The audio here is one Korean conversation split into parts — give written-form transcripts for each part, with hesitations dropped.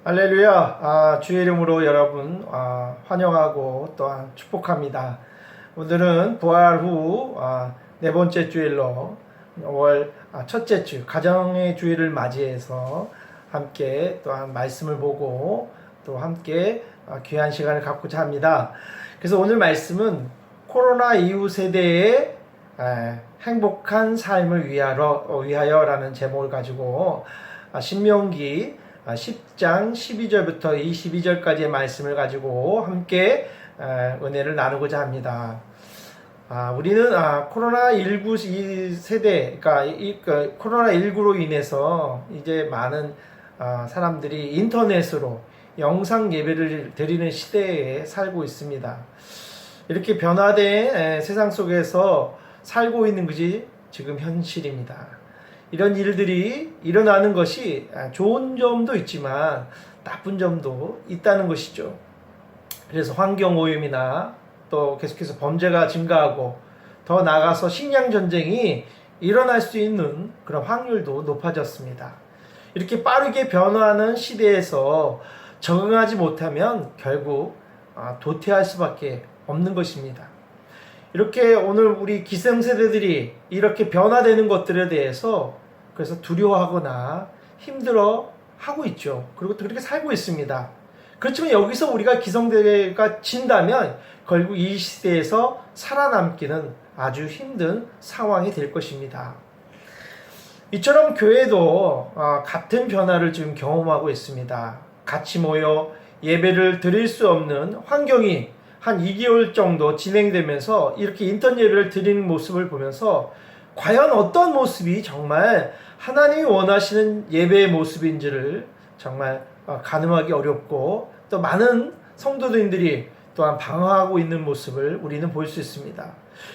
할렐루야. 주의 이름으로 여러분 환영하고 또한 축복합니다. 오늘은 부활 후 네 번째 주일로 5월 첫째 주 가정의 주일을 맞이해서 함께 또한 말씀을 보고 또 함께 귀한 시간을 갖고자 합니다. 그래서 오늘 말씀은 코로나 이후 세대의 행복한 삶을 위하여라는 제목을 가지고 신명기 10장 12절부터 22절까지의 말씀을 가지고 함께 은혜를 나누고자 합니다. 우리는 코로나19 이 세대, 그러니까 코로나19로 인해서 이제 많은 사람들이 인터넷으로 영상 예배를 드리는 시대에 살고 있습니다. 이렇게 변화된 세상 속에서 살고 있는 것이 지금 현실입니다. 이런 일들이 일어나는 것이 좋은 점도 있지만 나쁜 점도 있다는 것이죠. 그래서 환경오염이나 또 계속해서 범죄가 증가하고 더 나아가서 식량 전쟁이 일어날 수 있는 그런 확률도 높아졌습니다. 이렇게 빠르게 변화하는 시대에서 적응하지 못하면 결국 도태할 수밖에 없는 것입니다. 이렇게 오늘 우리 기성세대들이 이렇게 변화되는 것들에 대해서 그래서 두려워하거나 힘들어 하고 있죠. 그리고 또 그렇게 살고 있습니다. 그렇지만 여기서 우리가 기성세대가 진다면 결국 이 시대에서 살아남기는 아주 힘든 상황이 될 것입니다. 이처럼 교회도 같은 변화를 지금 경험하고 있습니다. 같이 모여 예배를 드릴 수 없는 환경이 한 2개월 정도 진행되면서 이렇게 인터넷 예배를 드리는 모습을 보면서 과연 어떤 모습이 정말 하나님이 원하시는 예배의 모습인지를 정말 가늠하기 어렵고 또 많은 성도들이 또한 방황하고 있는 모습을 우리는 볼 수 있습니다.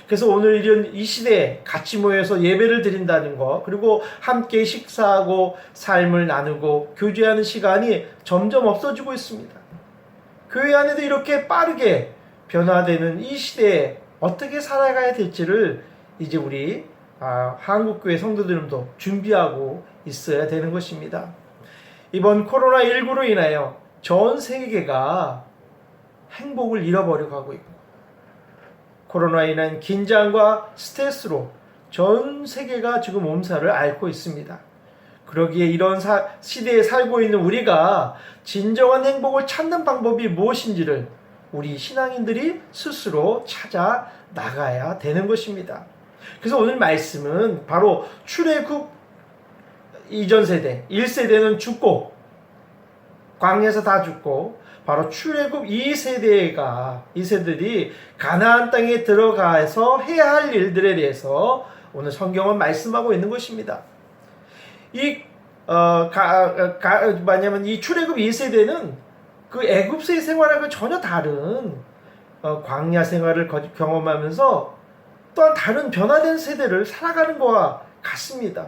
그래서 오늘 이런 이 시대에 같이 모여서 예배를 드린다는 것, 그리고 함께 식사하고 삶을 나누고 교제하는 시간이 점점 없어지고 있습니다. 교회 안에도 이렇게 빠르게 변화되는 이 시대에 어떻게 살아가야 될지를 이제 우리 한국교회 성도들도 준비하고 있어야 되는 것입니다. 이번 코로나19로 인하여 전 세계가 행복을 잃어버려 가고 있고 코로나에 인한 긴장과 스트레스로 전 세계가 지금 몸살을 앓고 있습니다. 그러기에 이런 시대에 살고 있는 우리가 진정한 행복을 찾는 방법이 무엇인지를 우리 신앙인들이 스스로 찾아 나가야 되는 것입니다. 그래서 오늘 말씀은 바로 출애굽 이전 세대, 1세대는 죽고 광야에서 다 죽고 바로 출애굽 2세대들이 가나안 땅에 들어가서 해야 할 일들에 대해서 오늘 성경은 말씀하고 있는 것입니다. 뭐냐면 이 출애굽 2세대는 그 애굽의 생활하고 전혀 다른 광야 생활을 경험하면서 또한 다른 변화된 세대를 살아가는 것과 같습니다.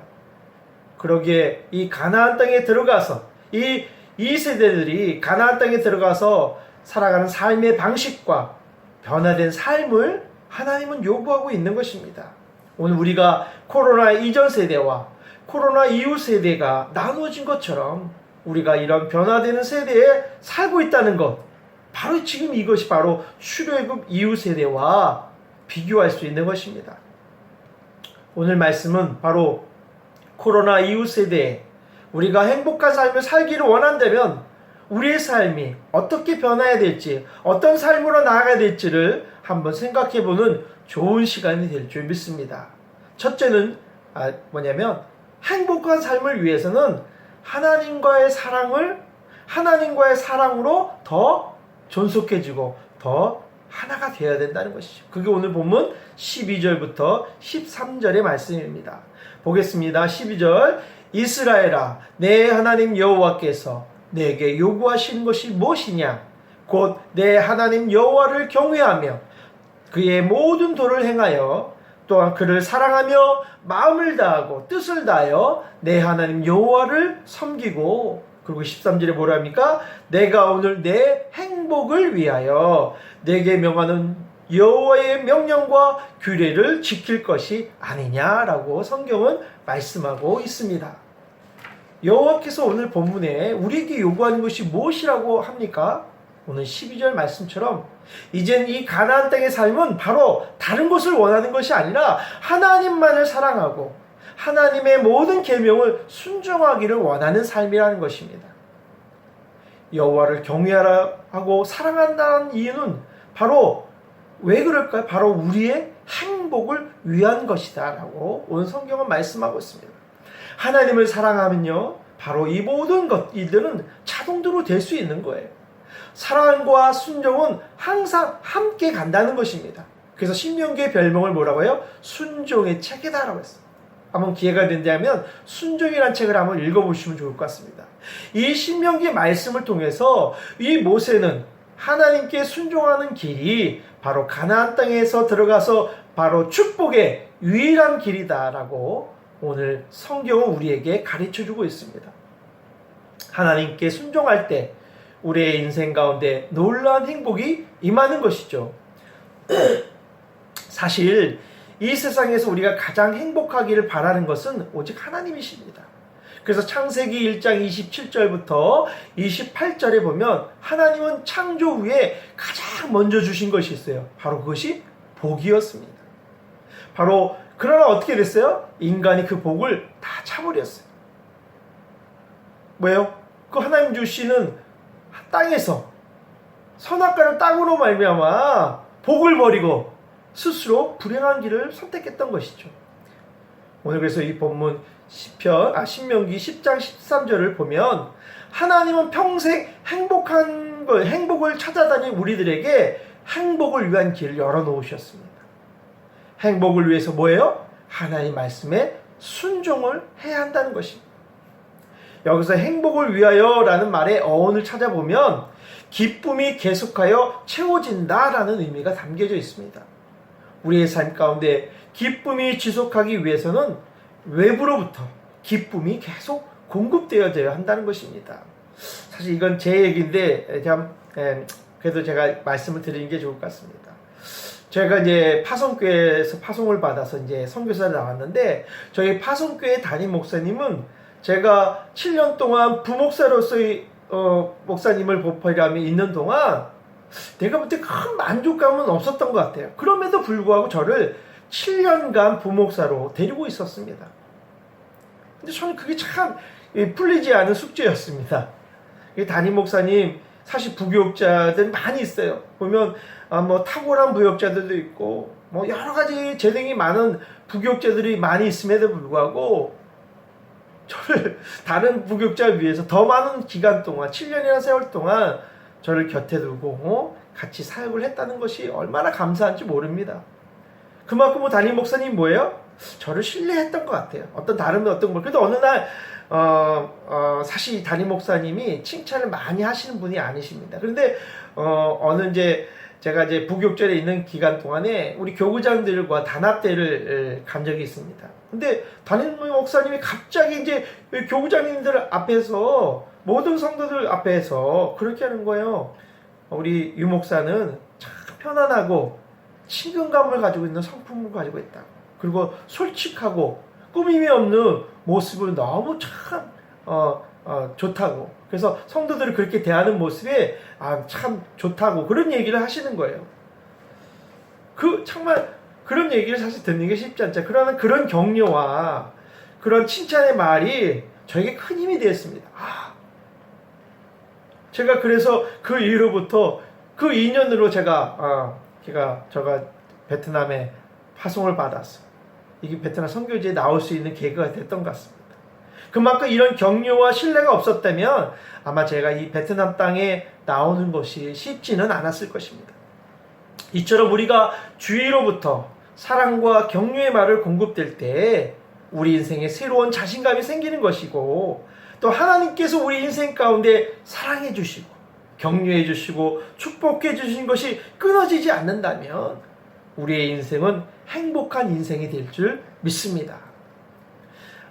그러기에 이 가나안 땅에 들어가서 이 세대들이 가나안 땅에 들어가서 살아가는 삶의 방식과 변화된 삶을 하나님은 요구하고 있는 것입니다. 오늘 우리가 코로나 이전 세대와 코로나 이후 세대가 나누어진 것처럼 우리가 이런 변화되는 세대에 살고 있다는 것, 바로 지금 이것이 바로 출애굽 이후 세대와 비교할 수 있는 것입니다. 오늘 말씀은 바로 코로나 이후 세대에 우리가 행복한 삶을 살기를 원한다면 우리의 삶이 어떻게 변화해야 될지, 어떤 삶으로 나아가야 될지를 한번 생각해보는 좋은 시간이 될 줄 믿습니다. 첫째는 뭐냐면 행복한 삶을 위해서는 하나님과의 사랑으로 더 존속해지고 더 하나가 되어야 된다는 것이죠. 그게 오늘 본문 12절부터 13절의 말씀입니다. 보겠습니다. 12절. 이스라엘아, 내 하나님 여호와께서 내게 요구하시는 것이 무엇이냐? 곧 내 하나님 여호와를 경외하며 그의 모든 도를 행하여 또한 그를 사랑하며 마음을 다하고 뜻을 다하여 내 하나님 여호와를 섬기고, 그리고 13절에 뭐라 합니까? 내가 오늘 내 행복을 위하여 내게 명하는 여호와의 명령과 규례를 지킬 것이 아니냐라고 성경은 말씀하고 있습니다. 여호와께서 오늘 본문에 우리에게 요구하는 것이 무엇이라고 합니까? 오늘 12절 말씀처럼 이젠 이 가나안 땅의 삶은 바로 다른 것을 원하는 것이 아니라 하나님만을 사랑하고 하나님의 모든 계명을 순종하기를 원하는 삶이라는 것입니다. 여호와를 경외하라 하고 사랑한다는 이유는 바로 왜 그럴까요? 바로 우리의 행복을 위한 것이다 라고 오늘 성경은 말씀하고 있습니다. 하나님을 사랑하면요, 바로 이 모든 일들은 자동으로 될 수 있는 거예요. 사랑과 순종은 항상 함께 간다는 것입니다. 그래서 신명기의 별명을 뭐라고 해요? 순종의 책이다라고 했어요. 한번 기회가 된다면 순종이라는 책을 한번 읽어보시면 좋을 것 같습니다. 이 신명기 말씀을 통해서 이 모세는 하나님께 순종하는 길이 바로 가나안 땅에서 들어가서 바로 축복의 유일한 길이다라고 오늘 성경은 우리에게 가르쳐주고 있습니다. 하나님께 순종할 때 우리의 인생 가운데 놀라운 행복이 임하는 것이죠. 사실 이 세상에서 우리가 가장 행복하기를 바라는 것은 오직 하나님이십니다. 그래서 창세기 1장 27절부터 28절에 보면 하나님은 창조 후에 가장 먼저 주신 것이 있어요. 바로 그것이 복이었습니다. 바로 그러나 어떻게 됐어요? 인간이 그 복을 다 차버렸어요. 왜요? 그 하나님 주시는 땅에서 선악과를 땅으로 말미암아 복을 버리고 스스로 불행한 길을 선택했던 것이죠. 오늘 그래서 이 본문 신명기 10장 13절을 보면 하나님은 평생 행복을 찾아다닌 우리들에게 행복을 위한 길을 열어놓으셨습니다. 행복을 위해서 뭐예요? 하나님 말씀에 순종을 해야 한다는 것입니다. 여기서 행복을 위하여 라는 말의 어원을 찾아보면 기쁨이 계속하여 채워진다라는 의미가 담겨져 있습니다. 우리의 삶 가운데 기쁨이 지속하기 위해서는 외부로부터 기쁨이 계속 공급되어져야 한다는 것입니다. 사실 이건 제 얘기인데 그래도 제가 말씀을 드리는 게 좋을 것 같습니다. 제가 이제 파송교회에서 파송을 받아서 이제 선교사를 나왔는데 저희 파송교회 담임 목사님은 제가 7년 동안 부목사로서의 목사님을 보필하며 있는 동안 내가 볼 때 큰 만족감은 없었던 것 같아요. 그럼에도 불구하고 저를 7년간 부목사로 데리고 있었습니다. 근데 저는 그게 참 풀리지 않은 숙제였습니다. 담임 목사님 사실 부교육자들 많이 있어요. 보면 뭐 탁월한 부교육자들도 있고 뭐 여러 가지 재능이 많은 부교육자들이 많이 있음에도 불구하고 저를 다른 부교육자를 위해서 더 많은 기간 동안 7년이라는 세월 동안 저를 곁에 두고 같이 사역을 했다는 것이 얼마나 감사한지 모릅니다. 그만큼 담임 목사님 뭐예요? 저를 신뢰했던 것 같아요. 그래도 어느 날 사실 담임 목사님이 칭찬을 많이 하시는 분이 아니십니다. 그런데 제가 부교육절에 있는 기간 동안에 우리 교구장들과 단합대를 간 적이 있습니다. 근데 담임 목사님이 갑자기 이제 교구장님들 앞에서 모든 성도들 앞에서 그렇게 하는 거예요. 우리 유 목사는 참 편안하고 친근감을 가지고 있는 성품을 가지고 있다. 그리고 솔직하고 꾸밈이 없는 모습을 너무 참 좋다고. 그래서 성도들을 그렇게 대하는 모습에 참 좋다고 그런 얘기를 하시는 거예요. 정말 그런 얘기를 사실 듣는 게 쉽지 않죠. 그러나 그런 격려와 그런 칭찬의 말이 저에게 큰 힘이 되었습니다. 제가 그래서 그 이후로부터 그 인연으로 제가 베트남에 파송을 받았어요. 이게 베트남 선교지에 나올 수 있는 계기가 됐던 것 같습니다. 그만큼 이런 격려와 신뢰가 없었다면 아마 제가 이 베트남 땅에 나오는 것이 쉽지는 않았을 것입니다. 이처럼 우리가 주위로부터 사랑과 격려의 말을 공급될 때 우리 인생에 새로운 자신감이 생기는 것이고 또 하나님께서 우리 인생 가운데 사랑해 주시고 격려해 주시고 축복해 주신 것이 끊어지지 않는다면 우리의 인생은 행복한 인생이 될 줄 믿습니다.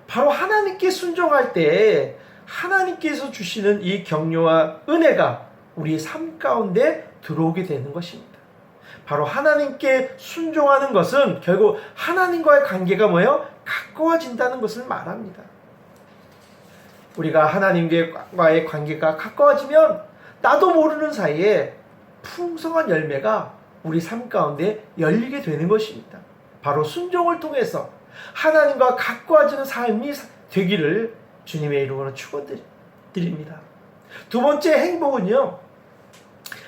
바로 하나님께 순종할 때 하나님께서 주시는 이 격려와 은혜가 우리의 삶 가운데 들어오게 되는 것입니다. 바로 하나님께 순종하는 것은 결국 하나님과의 관계가 뭐예요? 가까워진다는 것을 말합니다. 우리가 하나님과의 관계가 가까워지면 나도 모르는 사이에 풍성한 열매가 우리 삶 가운데 열리게 되는 것입니다. 바로 순종을 통해서 하나님과 가까워지는 삶이 되기를 주님의 이름으로 축원드립니다. 두 번째 행복은요,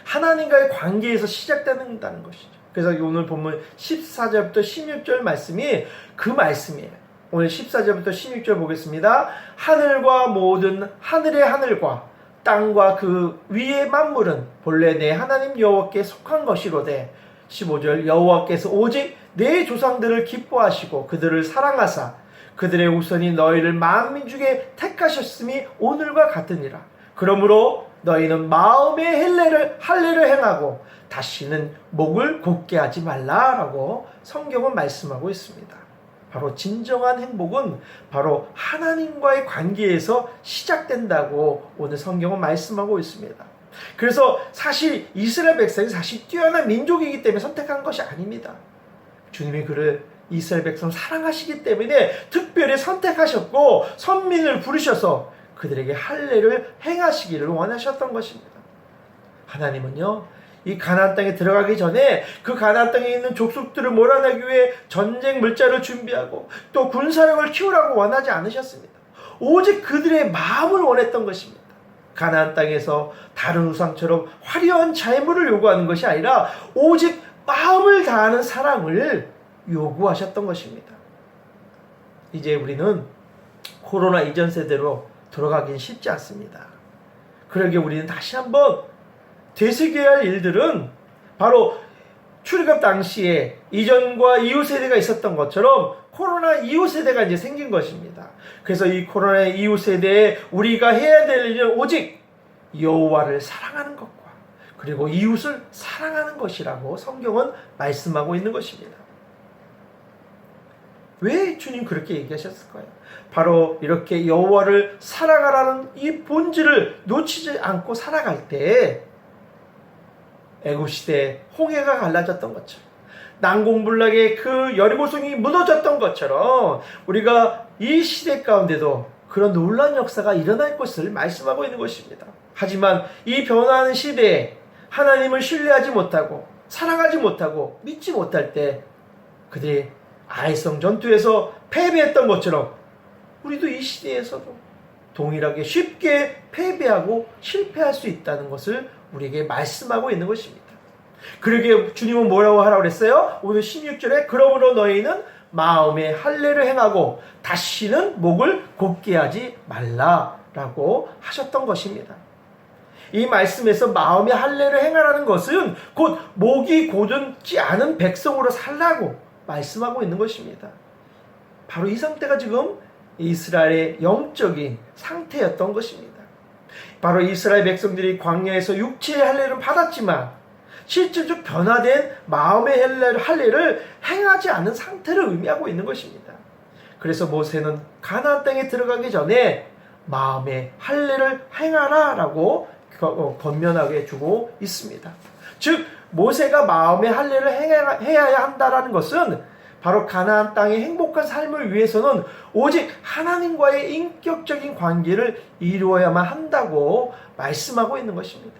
하나님과의 관계에서 시작된다는 것이죠. 그래서 오늘 본문 14절부터 16절 말씀이 그 말씀이에요. 오늘 14절부터 16절 보겠습니다. 하늘과 모든 하늘의 하늘과 땅과 그 위의 만물은 본래 내 하나님 여호와께 속한 것이로되 15절 여호와께서 오직 내 조상들을 기뻐하시고 그들을 사랑하사 그들의 우선이 너희를 만민 중에 택하셨음이 오늘과 같으니라. 그러므로 너희는 마음의 할례를 행하고 다시는 목을 곧게 하지 말라라고 성경은 말씀하고 있습니다. 바로 진정한 행복은 바로 하나님과의 관계에서 시작된다고 오늘 성경은 말씀하고 있습니다. 그래서 사실 이스라엘 백성이 사실 뛰어난 민족이기 때문에 선택한 것이 아닙니다. 주님이 그를 이스라엘 백성 사랑하시기 때문에 특별히 선택하셨고 선민을 부르셔서 그들에게 할례를 행하시기를 원하셨던 것입니다. 하나님은요, 이 가나안 땅에 들어가기 전에 그 가나안 땅에 있는 족속들을 몰아내기 위해 전쟁 물자를 준비하고 또 군사력을 키우라고 원하지 않으셨습니다. 오직 그들의 마음을 원했던 것입니다. 가나안 땅에서 다른 우상처럼 화려한 재물을 요구하는 것이 아니라 오직 마음을 다하는 사랑을 요구하셨던 것입니다. 이제 우리는 코로나 이전 세대로 돌아가긴 쉽지 않습니다. 그러기에 우리는 다시 한번 되새겨야 할 일들은 바로 출애굽 당시에 이전과 이후 세대가 있었던 것처럼 코로나 이후 세대가 이제 생긴 것입니다. 그래서 이 코로나 이후 세대에 우리가 해야 될 일은 오직 여호와를 사랑하는 것과 그리고 이웃을 사랑하는 것이라고 성경은 말씀하고 있는 것입니다. 왜 주님 그렇게 얘기하셨을까요? 바로 이렇게 여호와를 사랑하라는 이 본질을 놓치지 않고 살아갈 때 애굽 시대에 홍해가 갈라졌던 것처럼 난공불락의 그 여리고성이 무너졌던 것처럼 우리가 이 시대 가운데도 그런 놀라운 역사가 일어날 것을 말씀하고 있는 것입니다. 하지만 이 변화하는 시대에 하나님을 신뢰하지 못하고 사랑하지 못하고 믿지 못할 때 그들이 아이성 전투에서 패배했던 것처럼 우리도 이 시대에서도 동일하게 쉽게 패배하고 실패할 수 있다는 것을 우리에게 말씀하고 있는 것입니다. 그러기에 주님은 뭐라고 하라고 그랬어요? 오늘 16절에 그러므로 너희는 마음에 할례를 행하고 다시는 목을 곧게 하지 말라라고 하셨던 것입니다. 이 말씀에서 마음의 할례를 행하라는 것은 곧 목이 곧지 않은 백성으로 살라고 말씀하고 있는 것입니다. 바로 이 상태가 지금 이스라엘의 영적인 상태였던 것입니다. 바로 이스라엘 백성들이 광야에서 육체의 할례를 받았지만 실질적 변화된 마음의 할례를 행하지 않은 상태를 의미하고 있는 것입니다. 그래서 모세는 가나안 땅에 들어가기 전에 마음의 할례를 행하라라고 권면하게 주고 있습니다. 즉 모세가 마음의 할례를 해야 한다라는 것은 바로 가나안 땅의 행복한 삶을 위해서는 오직 하나님과의 인격적인 관계를 이루어야만 한다고 말씀하고 있는 것입니다.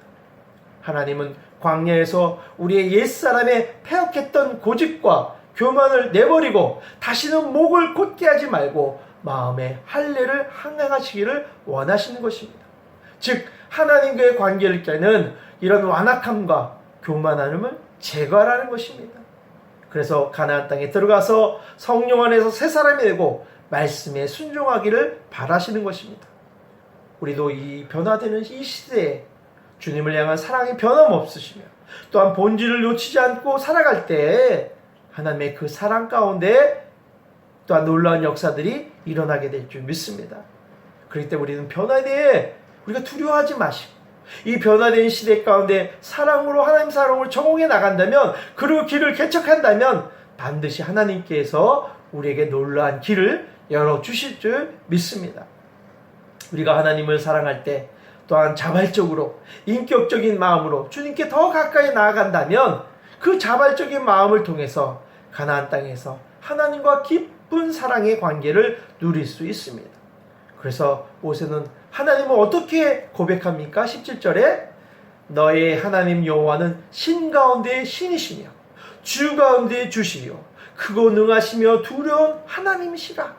하나님은 광야에서 우리의 옛사람의 패역했던 고집과 교만을 내버리고 다시는 목을 곧게 하지 말고 마음의 할례를 행하시기를 원하시는 것입니다. 즉 하나님과의 관계를 깨는 이런 완악함과 교만함을 제거하라는 것입니다. 그래서 가나안 땅에 들어가서 성령 안에서 새 사람이 되고 말씀에 순종하기를 바라시는 것입니다. 우리도 이 변화되는 이 시대에 주님을 향한 사랑이 변함없으시며 또한 본질을 놓치지 않고 살아갈 때 하나님의 그 사랑 가운데 또한 놀라운 역사들이 일어나게 될 줄 믿습니다. 그렇기 때문에 우리는 변화에 대해 우리가 두려워하지 마시고 이 변화된 시대 가운데 사랑으로 하나님 사랑을 적용해 나간다면 그리고 길을 개척한다면 반드시 하나님께서 우리에게 놀라운 길을 열어주실 줄 믿습니다. 우리가 하나님을 사랑할 때 또한 자발적으로 인격적인 마음으로 주님께 더 가까이 나아간다면 그 자발적인 마음을 통해서 가나안 땅에서 하나님과 깊은 사랑의 관계를 누릴 수 있습니다. 그래서 모세는 하나님을 어떻게 고백합니까? 17절에 너의 하나님 여호와는 신 가운데 신이시며 주 가운데 주시며 크고 능하시며 두려운 하나님이시라.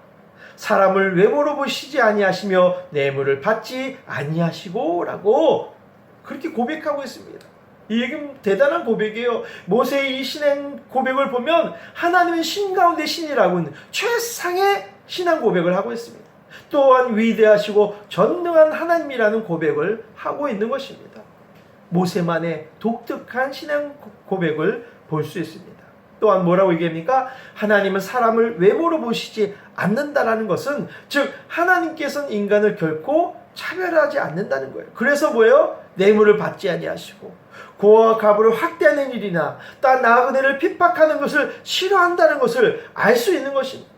사람을 외모로 보시지 아니하시며 뇌물을 받지 아니하시고 라고 그렇게 고백하고 있습니다. 이 얘기는 대단한 고백이에요. 모세의 이 신앙 고백을 보면 하나님은 신 가운데 신이라고는 최상의 신앙 고백을 하고 있습니다. 또한 위대하시고 전능한 하나님이라는 고백을 하고 있는 것입니다. 모세만의 독특한 신앙 고백을 볼 수 있습니다. 또한 뭐라고 얘기합니까? 하나님은 사람을 외모로 보시지 않는다라는 것은 즉 하나님께서는 인간을 결코 차별하지 않는다는 거예요. 그래서 뭐예요? 뇌물을 받지 아니하시고 고아와 과부를 학대하는 일이나 또 나그네를 핍박하는 것을 싫어한다는 것을 알 수 있는 것입니다.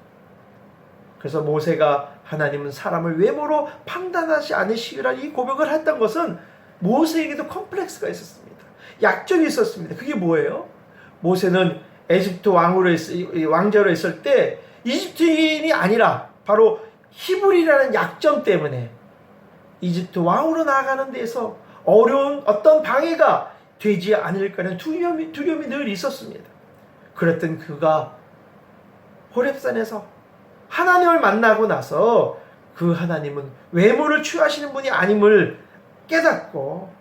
그래서 모세가 하나님은 사람을 외모로 판단하지 않으시리라 이 고백을 했던 것은 모세에게도 컴플렉스가 있었습니다. 약점이 있었습니다. 그게 뭐예요? 모세는 에집트 왕자로 있을 때 이집트인이 아니라 바로 히브리라는 약점 때문에 이집트 왕으로 나아가는 데서 어려운 어떤 방해가 되지 않을까라는 두려움이 늘 있었습니다. 그랬던 그가 호렙산에서 하나님을 만나고 나서 그 하나님은 외모를 취하시는 분이 아님을 깨닫고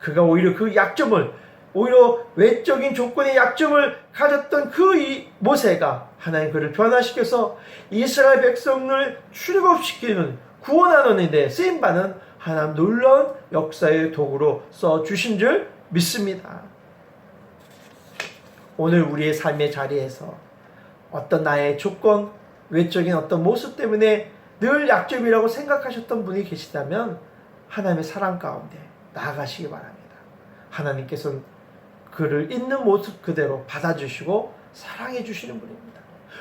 그가 오히려 그 약점을 오히려 외적인 조건의 약점을 가졌던 그 모세가 하나님 그를 변화시켜서 이스라엘 백성을 출애굽시키는 구원하는 데 쓰임받는 하나님 놀라운 역사의 도구로 써주신 줄 믿습니다. 오늘 우리의 삶의 자리에서 어떤 나의 조건, 외적인 어떤 모습 때문에 늘 약점이라고 생각하셨던 분이 계시다면 하나님의 사랑 가운데 나아가시기 바랍니다. 하나님께서는 그를 있는 모습 그대로 받아주시고 사랑해 주시는 분입니다.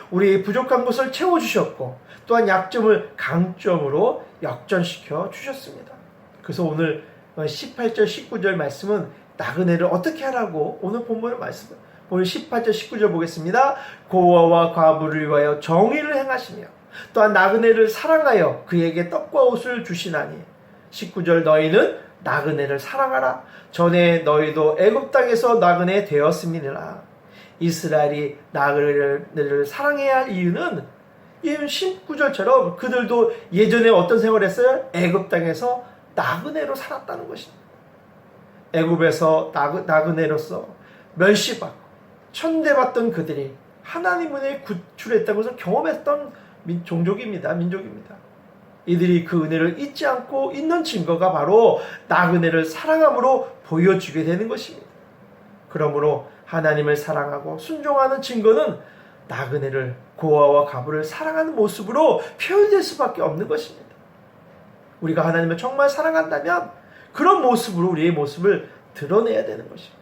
우리의 부족한 것을 채워주셨고 또한 약점을 강점으로 역전시켜 주셨습니다. 그래서 오늘 18절 19절 말씀은 나그네를 어떻게 하라고 오늘 본문의 말씀을 오늘 18절 19절 보겠습니다. 고아와 과부를 위하여 정의를 행하시며 또한 나그네를 사랑하여 그에게 떡과 옷을 주시나니 19절 너희는 나그네를 사랑하라. 전에 너희도 애굽 땅에서 나그네 되었음이니라. 이스라엘이 나그네를 사랑해야 할 이유는 19절처럼 그들도 예전에 어떤 생활을 했어요? 애굽 땅에서 나그네로 살았다는 것입니다. 애굽에서 나그네로서 멸시받고 천대받던 그들이 하나님의 구출했다는 것을 경험했던 민족입니다. 이들이 그 은혜를 잊지 않고 있는 증거가 바로 나그네를 사랑함으로 보여주게 되는 것입니다. 그러므로 하나님을 사랑하고 순종하는 증거는 나그네를 고아와 과부를 사랑하는 모습으로 표현될 수밖에 없는 것입니다. 우리가 하나님을 정말 사랑한다면 그런 모습으로 우리의 모습을 드러내야 되는 것입니다.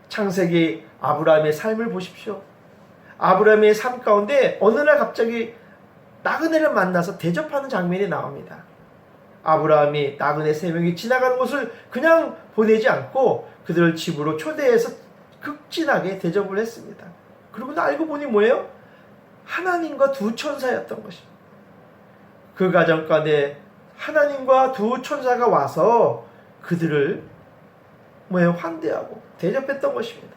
창세기 아브라함의 삶을 보십시오. 아브라함의 삶 가운데 어느 날 갑자기 나그네를 만나서 대접하는 장면이 나옵니다. 아브라함이 나그네 3명이 지나가는 것을 그냥 보내지 않고 그들을 집으로 초대해서 극진하게 대접을 했습니다. 그리고 알고 보니 뭐예요? 하나님과 두 천사였던 것입니다. 그 가정 가운데 하나님과 두 천사가 와서 그들을 환대하고 대접했던 것입니다.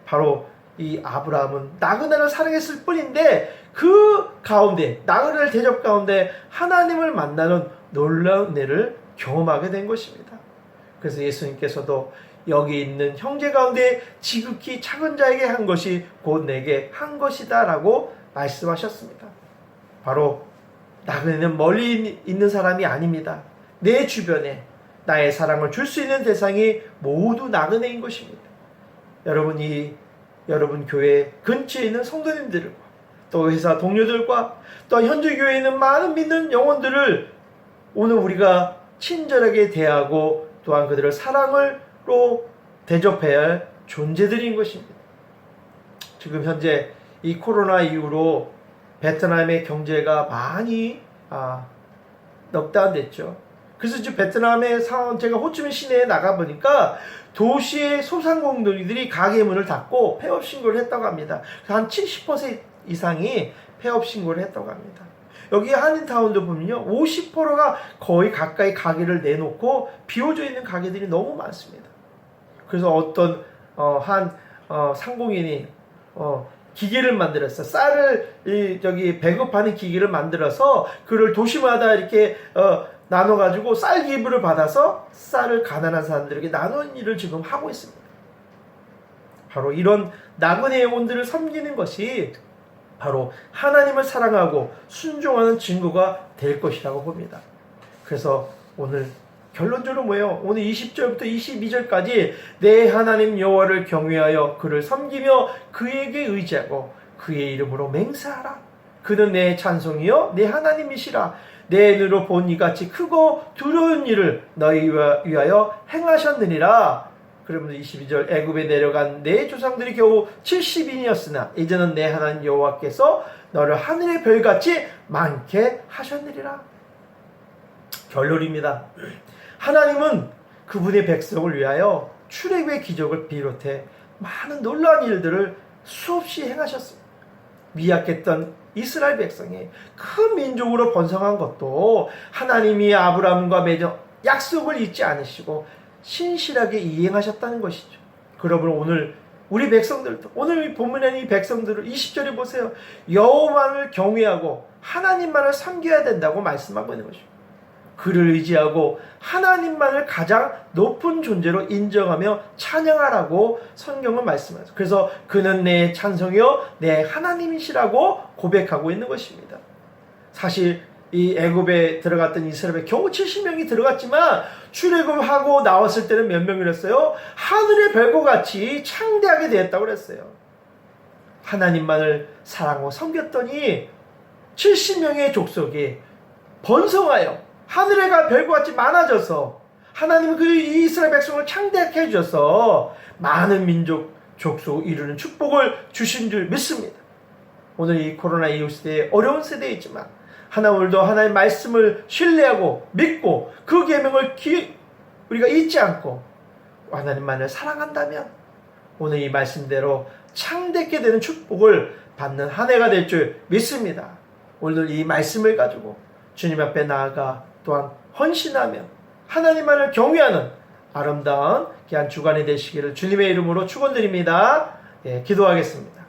바로 이 아브라함은 나그네를 사랑했을 뿐인데 그 가운데 나그네를 대접 가운데 하나님을 만나는 놀라운 은혜를 경험하게 된 것입니다. 그래서 예수님께서도 여기 있는 형제 가운데 지극히 작은 자에게 한 것이 곧 내게 한 것이다 라고 말씀하셨습니다. 바로 나그네는 멀리 있는 사람이 아닙니다. 내 주변에 나의 사랑을 줄 수 있는 대상이 모두 나그네인 것입니다. 여러분 교회 근처에 있는 성도님들과 또 회사 동료들과 또 현재 교회에 있는 많은 믿는 영혼들을 오늘 우리가 친절하게 대하고 또한 그들을 사랑으로 대접해야 할 존재들인 것입니다. 지금 현재 이 코로나 이후로 베트남의 경제가 많이 넉다운 됐죠. 그래서 지금 베트남의 상황, 제가 호치민 시내에 나가보니까 도시의 소상공인들이 가게 문을 닫고 폐업 신고를 했다고 합니다. 한 70% 이상이 폐업 신고를 했다고 합니다. 여기 한인타운도 보면요, 50%가 거의 가까이 가게를 내놓고 비워져 있는 가게들이 너무 많습니다. 그래서 어떤 상공인이 기계를 만들었어. 쌀을 저기 배급하는 기계를 만들어서 그를 도시마다 이렇게 나눠가지고 쌀 기부를 받아서 쌀을 가난한 사람들에게 나누는 일을 지금 하고 있습니다. 바로 이런 나그네 영혼들을 섬기는 것이 바로 하나님을 사랑하고 순종하는 증거가 될 것이라고 봅니다. 그래서 오늘 결론적으로 뭐예요? 오늘 20절부터 22절까지 내 하나님 여호와를 경외하여 그를 섬기며 그에게 의지하고 그의 이름으로 맹세하라. 그는 내 찬송이요 내 하나님이시라. 내 눈으로 본 이같이 크고 두려운 일을 너희 위하여 행하셨느니라. 그러면 22절 애굽에 내려간 내 조상들이 겨우 70인이었으나 이제는 내 하나님 여호와께서 너를 하늘의 별같이 많게 하셨느니라. 결론입니다. 하나님은 그분의 백성을 위하여 출애굽의 기적을 비롯해 많은 놀라운 일들을 수없이 행하셨습니다. 미약했던 이스라엘 백성이 큰 민족으로 번성한 것도 하나님이 아브라함과 맺은 약속을 잊지 않으시고 신실하게 이행하셨다는 것이죠. 그러므로 오늘 우리 백성들도 오늘 본문에 이 백성들을 20절에 보세요. 여호와를 경외하고 하나님만을 섬겨야 된다고 말씀하고 있는 것이죠. 그를 의지하고 하나님만을 가장 높은 존재로 인정하며 찬양하라고 성경은 말씀하죠. 그래서 그는 내 찬송이요 내 하나님이시라고 고백하고 있는 것입니다. 사실 이 애굽에 들어갔던 이스라엘에 겨우 70명이 들어갔지만 출애굽하고 나왔을 때는 몇 명이랬어요? 하늘의 별과 같이 창대하게 되었다고 그랬어요. 하나님만을 사랑하고 섬겼더니 70명의 족속이 번성하여 하늘의 별과 같이 많아져서 하나님은 그 이스라엘 백성을 창대하게 해주셔서 많은 민족 족속 이루는 축복을 주신 줄 믿습니다. 오늘 이 코로나 이후 시대에 어려운 세대이지만 오늘도 하나님의 말씀을 신뢰하고 믿고 그 계명을 우리가 잊지 않고 하나님만을 사랑한다면 오늘 이 말씀대로 창대하게 되는 축복을 받는 한 해가 될 줄 믿습니다. 오늘 이 말씀을 가지고 주님 앞에 나아가 또한 헌신하며 하나님만을 경외하는 아름다운 귀한 주간이 되시기를 주님의 이름으로 축원드립니다. 기도하겠습니다.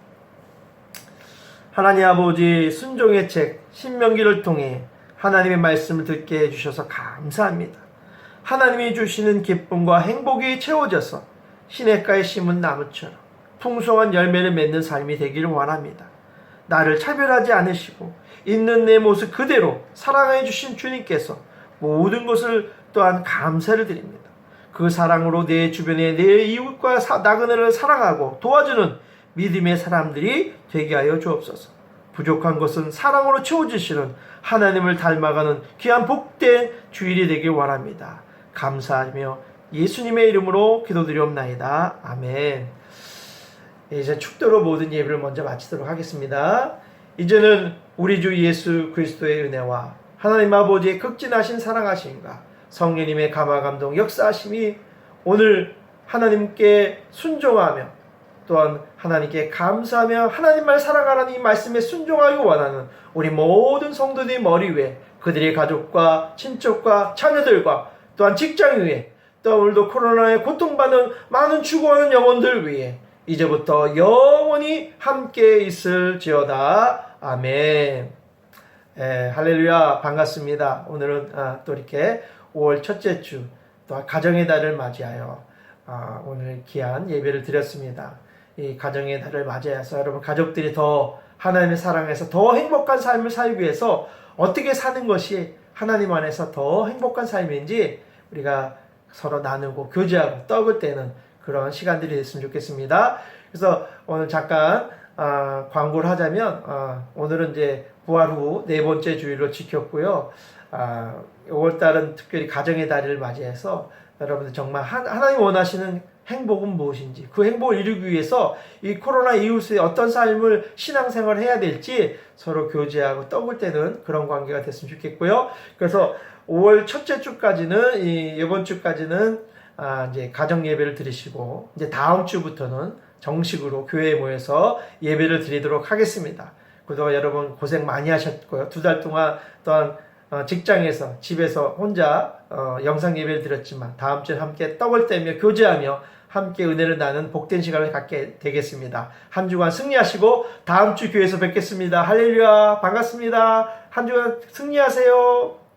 하나님 아버지, 순종의 책 신명기를 통해 하나님의 말씀을 듣게 해주셔서 감사합니다. 하나님이 주시는 기쁨과 행복이 채워져서 시냇가에 심은 나무처럼 풍성한 열매를 맺는 삶이 되기를 원합니다. 나를 차별하지 않으시고 있는 내 모습 그대로 사랑해 주신 주님께서 모든 것을 또한 감사를 드립니다. 그 사랑으로 내 주변에 내 이웃과 나그네를 사랑하고 도와주는 믿음의 사람들이 되게 하여 주옵소서. 부족한 것은 사랑으로 채워주시는 하나님을 닮아가는 귀한 복된 주일이 되길 원합니다. 감사하며 예수님의 이름으로 기도드리옵나이다. 아멘. 이제 축도로 모든 예배를 먼저 마치도록 하겠습니다. 이제는 우리 주 예수 그리스도의 은혜와 하나님 아버지의 극진하신 사랑하심과 성령님의 감화감동 역사하심이 오늘 하나님께 순종하며 또한 하나님께 감사하며 하나님만 사랑하라는 이 말씀에 순종하기 원하는 우리 모든 성도들의 머리 위에 그들의 가족과 친척과 자녀들과 또한 직장 위에 또 오늘도 코로나에 고통받는 많은 죽어가는 영혼들 위에 이제부터 영원히 함께 있을지어다. 아멘. 할렐루야, 반갑습니다. 오늘은 또 이렇게 5월 첫째 주 또 가정의 달을 맞이하여 오늘 귀한 예배를 드렸습니다. 이 가정의 달을 맞이해서 여러분 가족들이 더 하나님의 사랑에서 더 행복한 삶을 살기 위해서 어떻게 사는 것이 하나님 안에서 더 행복한 삶인지 우리가 서로 나누고 교제하고 떡을 떼는 그런 시간들이 됐으면 좋겠습니다. 그래서 오늘 잠깐 광고를 하자면 오늘은 이제 부활 후 네 번째 주일로 지켰고요. 5월달은 특별히 가정의 달을 맞이해서 여러분들 정말 하나님 원하시는 행복은 무엇인지 그 행복을 이루기 위해서 이 코로나 이후에 어떤 삶을 신앙생활을 해야 될지 서로 교제하고 떡을 떼는 그런 관계가 됐으면 좋겠고요. 그래서 5월 첫째 주까지는 이번 주까지는 이제 가정 예배를 드리시고 이제 다음 주부터는 정식으로 교회에 모여서 예배를 드리도록 하겠습니다. 그동안 여러분 고생 많이 하셨고요. 2달 동안 또한 직장에서 집에서 혼자 영상 예배를 드렸지만 다음 주에 함께 떡을 떼며 교제하며 함께 은혜를 나눈 복된 시간을 갖게 되겠습니다. 한 주간 승리하시고 다음 주 교회에서 뵙겠습니다. 할렐루야, 반갑습니다. 한 주간 승리하세요.